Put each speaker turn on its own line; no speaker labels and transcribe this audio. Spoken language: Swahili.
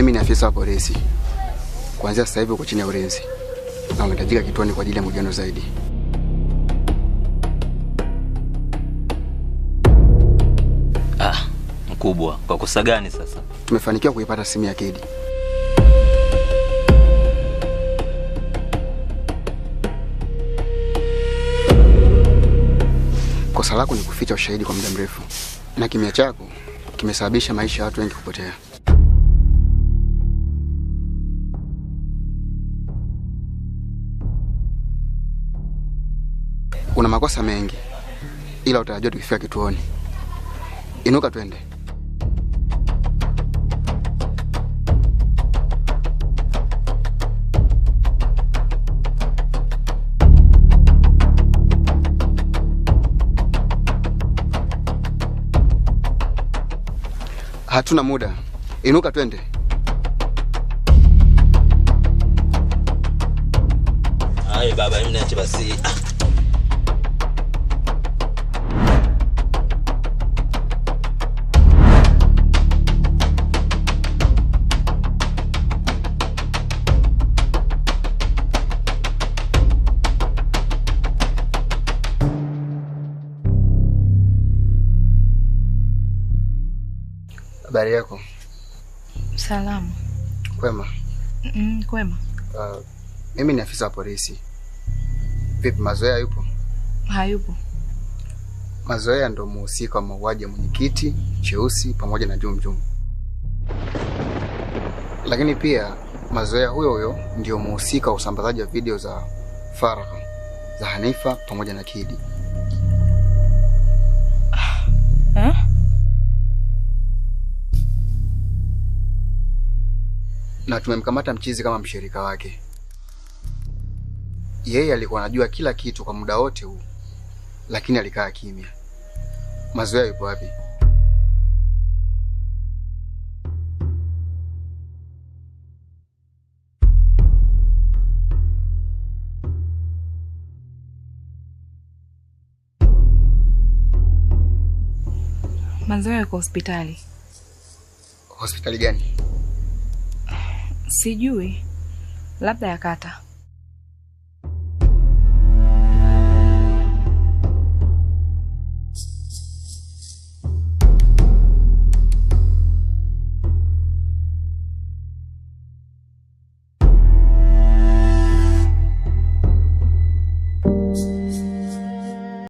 Mimi ni afisa wa polisi. Kuanzia sasa hivi uko chini ya ulinzi na unahitajika kituoni kwa ajili ya mahojiano zaidi.
Mkubwa, kwa kosa gani sasa?
Tumefanikiwa kuipata simu ya Kedi. Kosa lako ni kuficha ushahidi kwa muda mrefu, na kimya chako kimesababisha maisha ya watu wengi kupotea. Una makosa mengi, ila utajua tukifika kituoni. Inuka twende. Hatuna muda. Inuka twende.
Hai baba, mimi niache basi.
Habari yako?
Salamu.
Kwema.
Kwema.
Mimi ni afisa wa polisi. Vipi, Mazoea yupo?
Hayupo.
Mazoea ndo mhusika wa mauaji ya mwenyekiti Cheusi pamoja na Jumjum. Lakini pia Mazoea huyo ndio mhusika wa usambazaji wa video za faragha za Hanifa pamoja na Kedi. Na tumemkamata mchizi kama mshirika wake. Yeye alikuwa anajua kila kitu kwa muda wote huu, lakini alikaa kimya. Mazoea yupo wapi?
Mazoea yuko hospitali.
Hospitali gani?
Sijui. Labda ya kata.